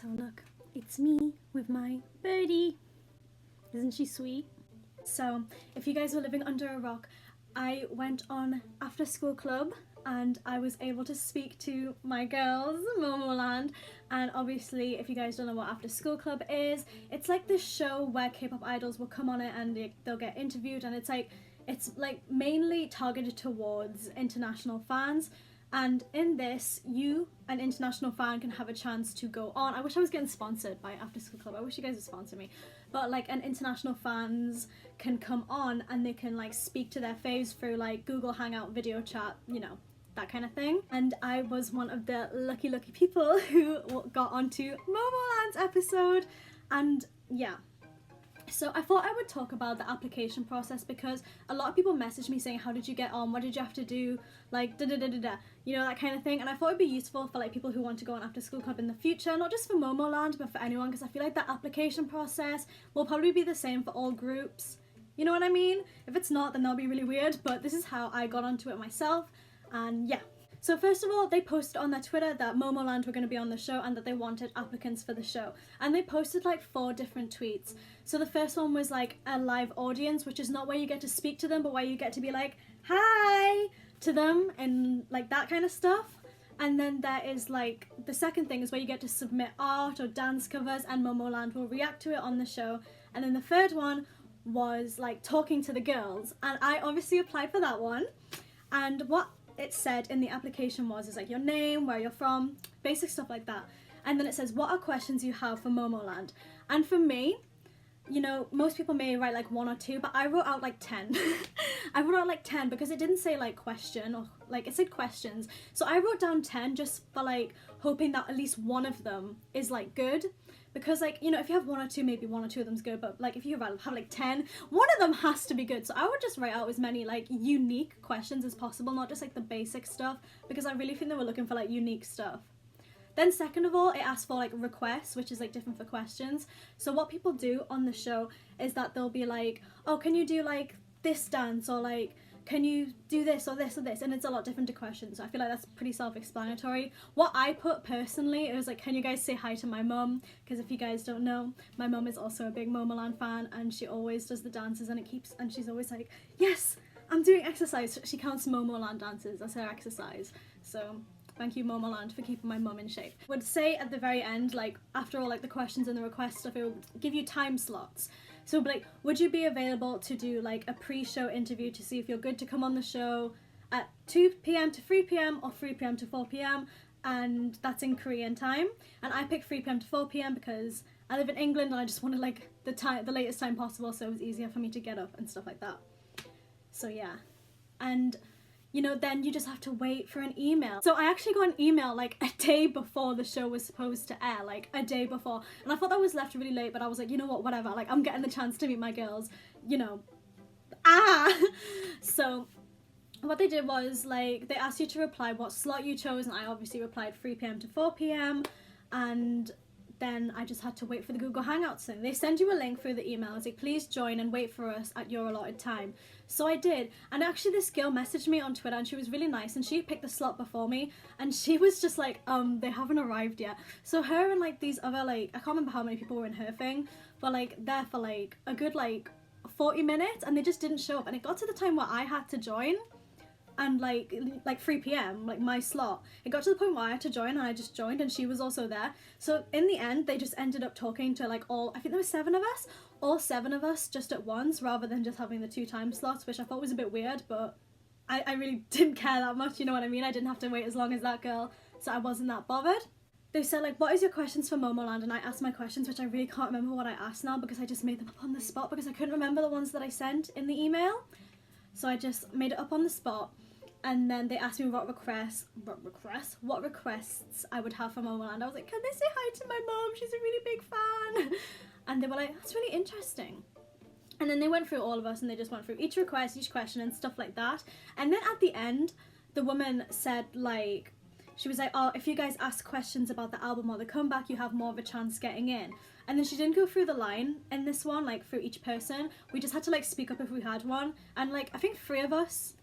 So look, it's me with my birdie. Isn't she sweet? So if you guys were living under a rock, I went on after school club and I was able to speak to my girls, Momoland. And obviously, if you guys don't know what after school club is, it's like this show where K-pop idols will come on it and they'll get interviewed, and it's like mainly targeted towards international fans. And in this, you, an international fan, can have a chance to go on. I wish I was getting sponsored by After School Club. I wish you guys would sponsor me. But like, an international fans can come on and they can like speak to their faves through like Google Hangout video chat, you know, that kind of thing. And I was one of the lucky people who got onto Momoland's episode. And yeah. So I thought I would talk about the application process, because a lot of people messaged me saying, how did you get on? What did you have to do? Like, da-da-da-da-da, you know, that kind of thing. And I thought it'd be useful for like people who want to go on after school club in the future, not just for Momoland, but for anyone, because I feel like the application process will probably be the same for all groups. You know what I mean? If it's not, then that'll be really weird, but this is how I got onto it myself. And yeah. So first of all, they posted on their Twitter that Momoland were going to be on the show and that they wanted applicants for the show. And they posted like 4 different tweets. So the first one was like a live audience, which is not where you get to speak to them, but where you get to be like, hi, to them and like that kind of stuff. And then there is like, the second thing is where you get to submit art or dance covers and Momoland will react to it on the show. And then the third one was like talking to the girls. And I obviously applied for that one. And what it said in the application was like your name, where you're from, basic stuff like that. And then it says, what are questions you have for Momoland? And for me, you know, most people may write like 1 or 2, but I wrote out like 10. I wrote out like 10 because it didn't say like question, or like it said questions. So I wrote down 10 just for like hoping that at least one of them is like good. Because like, you know, if you have 1 or 2, maybe 1 or 2 of them's good, but like if you have like 10, one of them has to be good. So I would just write out as many like unique questions as possible, not just like the basic stuff, because I really think they were looking for like unique stuff. Then second of all, it asked for like requests, which is like different for questions. So what people do on the show is that they'll be like, oh, can you do like this dance, or like, can you do this or this or this? And it's a lot different to questions. So I feel like that's pretty self-explanatory. What I put personally, it was like, can you guys say hi to my mum? Because if you guys don't know, my mum is also a big Momoland fan, and she always does the dances, and she's always like, yes, I'm doing exercise. She counts Momoland dances as her exercise. So thank you, Momoland, for keeping my mum in shape. I would say at the very end, like after all like the questions and the request stuff, it will give you time slots. So like, would you be available to do like a pre-show interview to see if you're good to come on the show at 2 p.m. to 3 p.m. or 3 p.m. to 4 p.m. and that's in Korean time. And I picked 3 p.m. to 4 p.m. because I live in England and I just wanted like the latest time possible, so it was easier for me to get up and stuff like that. So yeah. And you know, then you just have to wait for an email. So I actually got an email like a day before the show was supposed to air, like a day before. And I thought that was left really late, but I was like, you know what, whatever. Like, I'm getting the chance to meet my girls, you know. So what they did was like, they asked you to reply what slot you chose, and I obviously replied 3 p.m. to 4 p.m. And then I just had to wait for the Google Hangouts thing. They send you a link through the email. It's like, please join and wait for us at your allotted time. So I did. And actually this girl messaged me on Twitter, and she was really nice, and she picked the slot before me, and she was just like, they haven't arrived yet. So her and like these other like, I can't remember how many people were in her thing, but like there for like a good like 40 minutes, and they just didn't show up. And it got to the time where I had to join, and like 3 p.m, like my slot, it got to the point where I had to join, and I just joined, and she was also there. So in the end, they just ended up talking to like all, I think there were 7 of us, all 7 of us just at once, rather than just having the 2 time slots, which I thought was a bit weird, but I really didn't care that much, you know what I mean? I didn't have to wait as long as that girl, so I wasn't that bothered. They said like, what is your questions for Momoland? And I asked my questions, which I really can't remember what I asked now, because I just made them up on the spot, because I couldn't remember the ones that I sent in the email. So I just made it up on the spot. And then they asked me what requests I would have for Momoland. I was like, can they say hi to my mom? She's a really big fan. And they were like, that's really interesting. And then they went through all of us, and they just went through each request, each question and stuff like that. And then at the end, the woman said like, she was like, oh, if you guys ask questions about the album or the comeback, you have more of a chance getting in. And then she didn't go through the line in this one, like through each person. We just had to like speak up if we had one. And like, I think 3 of us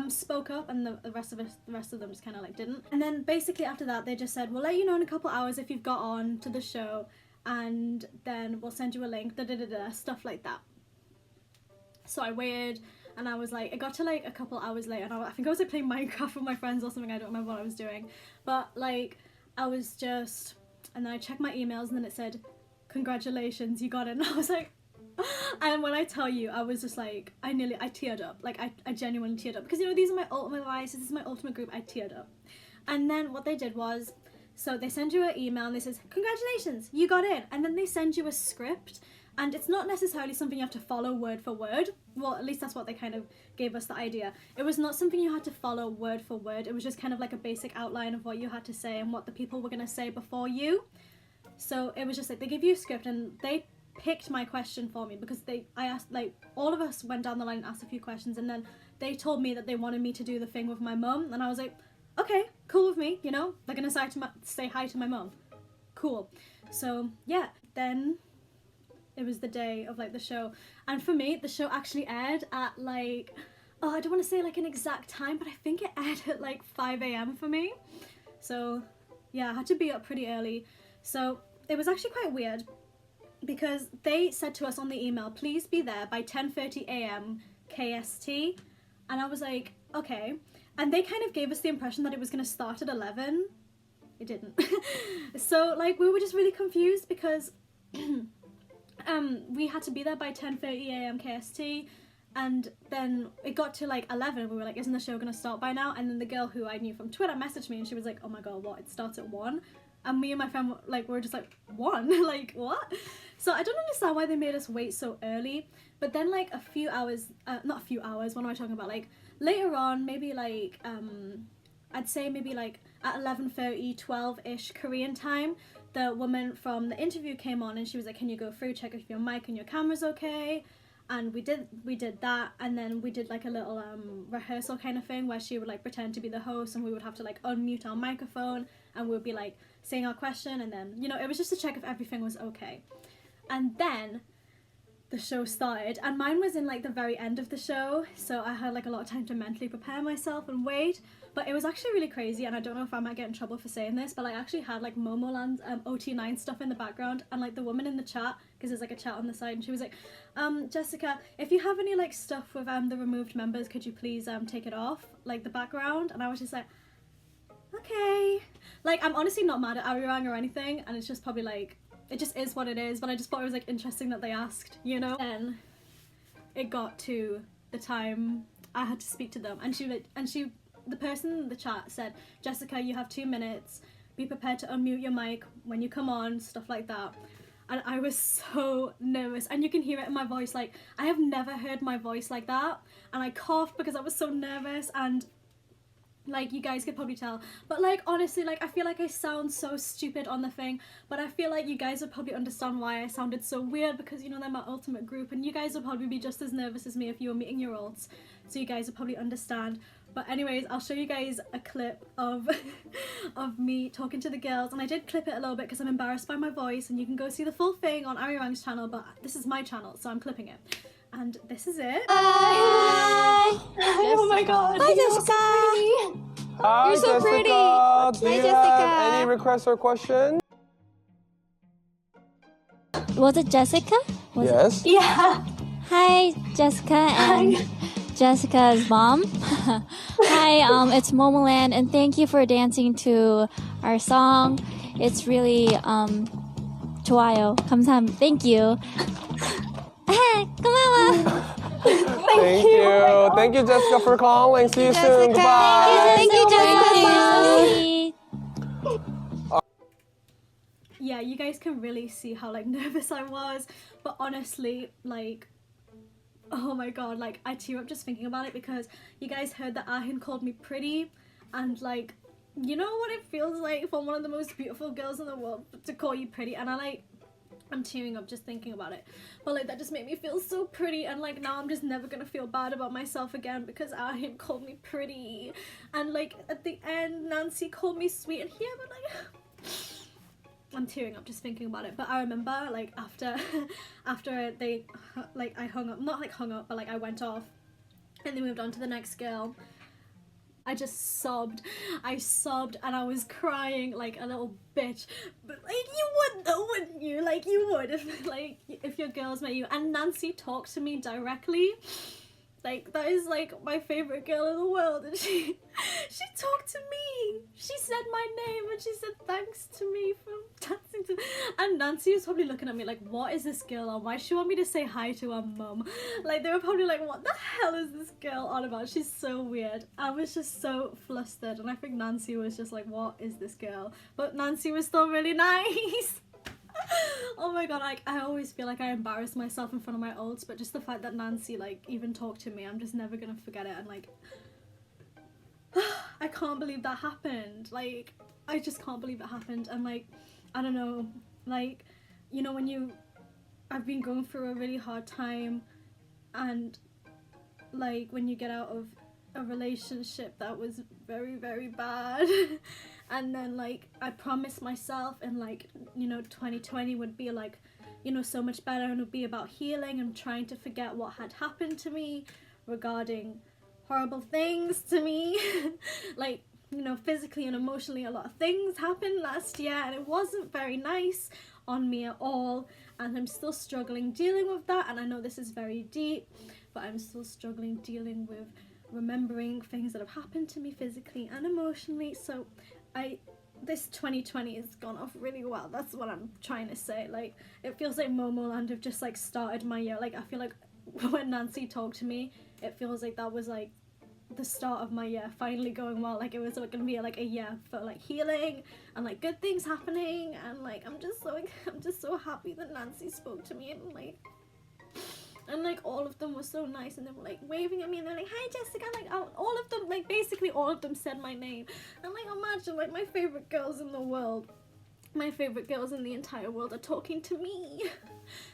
spoke up, and the rest of them just kind of like didn't. And then basically after that they just said, we'll let you know in a couple hours if you've got on to the show, and then we'll send you a link, stuff like that. So I waited, and I was like, it got to like a couple hours later, and I think I was like playing Minecraft with my friends or something, I don't remember what I was doing, but like I was just, and then I checked my emails, and then it said, congratulations, you got it. And I was like, and when I tell you, I was just like, I teared up. Like, I genuinely teared up. Because, you know, these are my ultimate lives, this is my ultimate group, I teared up. And then what they did was, so they send you an email and they says, congratulations, you got in. And then they send you a script, and it's not necessarily something you have to follow word for word. Well, at least that's what they kind of gave us the idea. It was not something you had to follow word for word. It was just kind of like a basic outline of what you had to say and what the people were going to say before you. So it was just like, they give you a script, and they picked my question for me, because I asked, like, all of us went down the line and asked a few questions, and then they told me that they wanted me to do the thing with my mum, and I was like, okay, cool with me, you know, they're gonna say hi to my mum, cool. So yeah, then it was the day of like the show, and for me the show actually aired at like, oh, I don't want to say like an exact time, but I think it aired at like 5 a.m. for me. So yeah, I had to be up pretty early. So it was actually quite weird, because they said to us on the email, please be there by 10:30 a.m. KST, and I was like, okay. And they kind of gave us the impression that it was going to start at 11. It didn't. So like we were just really confused, because we had to be there by 10:30 a.m. KST, and then it got to like 11, and we were like, isn't the show going to start by now? And then the girl who I knew from Twitter messaged me, and she was like, oh my god, what, it starts at 1? And me and my friend were just like, 1? Like, what? So I don't understand why they made us wait so early. But then like a few hours, not a few hours, what am I talking about? Like later on, maybe like, I'd say maybe like at 11:30, 12-ish Korean time, the woman from the interview came on, and she was like, can you go through, check if your mic and your camera's okay? And we did that, and then we did like a little rehearsal kind of thing, where she would like pretend to be the host, and we would have to like unmute our microphone, and we would be like saying our question, and then, you know, it was just to check if everything was okay. And then the show started, and mine was in like the very end of the show, so I had like a lot of time to mentally prepare myself and wait. But it was actually really crazy, and I don't know if I might get in trouble for saying this, but I actually had like Momoland OT9 stuff in the background, and like the woman in the chat, because there's like a chat on the side, and she was like, Jessica, if you have any like stuff with the removed members, could you please take it off, like the background? And I was just like, okay. Like, I'm honestly not mad at Arirang or anything, and it's just probably like, it just is what it is, but I just thought it was like interesting that they asked, you know? Then it got to the time I had to speak to them, and the person in the chat said, Jessica, you have 2 minutes, be prepared to unmute your mic when you come on, stuff like that. And I was so nervous, and you can hear it in my voice, like, I have never heard my voice like that, and I coughed because I was so nervous, and like, you guys could probably tell, but like, honestly, like, I feel like I sound so stupid on the thing, but I feel like you guys would probably understand why I sounded so weird, because, you know, they're my ultimate group, and you guys would probably be just as nervous as me if you were meeting your ults, so you guys would probably understand. But anyways, I'll show you guys a clip of of me talking to the girls, and I did clip it a little bit because I'm embarrassed by my voice, and you can go see the full thing on Arirang's channel, but this is my channel, so I'm clipping it. And this is it. Hi! Oh my god. Hi, Jessica! Hi, You're so Jessica. pretty. Do Hi, you Jessica. have any requests or questions? Was it Jessica? Yes. Yeah. Hi, Jessica and Jessica's mom. Hi, it's Momoland, and thank you for dancing to our song. It's really 좋아요. 감사합니다. Thank you. 고마워. Thank you. Thank you, Jessica, for calling. See you soon. Goodbye. Thank you, Jessica. Yeah, you guys can really see how like nervous I was, but honestly, like, oh my god, like, I tear up just thinking about it, because you guys heard that Ahin called me pretty, and like, you know what it feels like for one of the most beautiful girls in the world to call you pretty, and I'm tearing up just thinking about it, but like, that just made me feel so pretty, and like, now I'm just never gonna feel bad about myself again because Ahin called me pretty, and like, at the end, Nancy called me sweet, and here, but like, I'm tearing up just thinking about it. But I remember, like, after they, like, I hung up, not like hung up, but like I went off, and they moved on to the next girl. I just sobbed. I sobbed and I was crying like a little bitch. But like you would though, wouldn't you? Like you would if your girls met you. And Nancy talked to me directly. Like that is like my favorite girl in the world, and she talked to me. She said my name and she said thanks to me for dancing to. And Nancy was probably looking at me like, what is this girl on? Why does she want me to say hi to her mum? Like they were probably like, what the hell is this girl on about? She's so weird. I was just so flustered, and I think Nancy was just like, what is this girl? But Nancy was still really nice. Oh my god, like I always feel like I embarrass myself in front of my olds, but just the fact that Nancy like even talked to me, I'm just never gonna forget it. And like I can't believe that happened. Like I just can't believe it happened. And like I don't know, like you know when I've been going through a really hard time, and like when you get out of a relationship that was very, very bad and then like I promised myself and like 2020 would be like so much better, and would be about healing and trying to forget what had happened to me regarding horrible things to me. Like physically and emotionally a lot of things happened last year, and it wasn't very nice on me at all, and I'm still struggling dealing with that. And I know this is very deep, but I'm still struggling dealing with remembering things that have happened to me physically and emotionally. So this 2020 has gone off really well. That's what I'm trying to say. Like it feels like Momoland have just like started my year. Like I feel like when Nancy talked to me, it feels like that was like the start of my year finally going well. Like it was like gonna be like a year for like healing and like good things happening, and like I'm just so happy that Nancy spoke to me, and like all of them were so nice, and they were like waving at me and they're like, hi Jessica, like all of them, like basically all of them said my name. And like imagine like my favorite girls in the world, my favorite girls in the entire world are talking to me.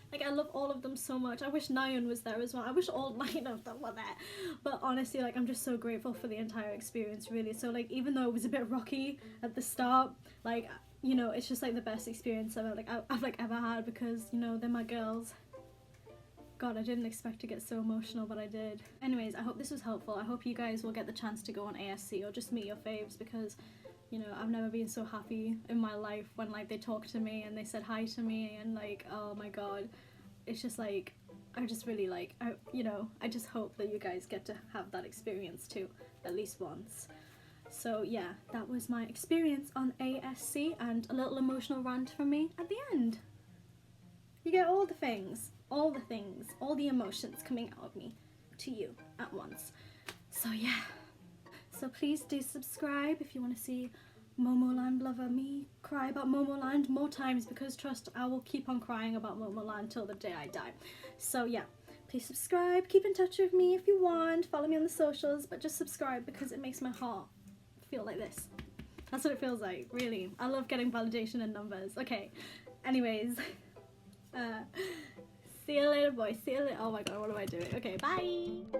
Like I love all of them so much. I wish Nayeon was there as well. I wish all 9 of them were there. But honestly, like I'm just so grateful for the entire experience, really. So like even though it was a bit rocky at the start, like it's just like the best experience I've like ever had, because they're my girls. God, I didn't expect to get so emotional, but I did. Anyways, I hope this was helpful. I hope you guys will get the chance to go on ASC or just meet your faves, because I've never been so happy in my life when like they talked to me and they said hi to me, and like oh my god, it's just like I just really like I just hope that you guys get to have that experience too, at least once. So yeah, that was my experience on ASC, and a little emotional rant from me at the end. You get all the things, all the emotions coming out of me to you at once. So yeah, so please do subscribe if you want to see Momoland lover me cry about Momoland more times, because trust, I will keep on crying about Momoland till the day I die. So yeah, please subscribe, keep in touch with me if you want, follow me on the socials, but just subscribe because it makes my heart feel like this. That's what it feels like, really. I love getting validation in numbers. Okay, anyways, see you later boys, see you later. Oh my god, what am I doing? Okay, bye!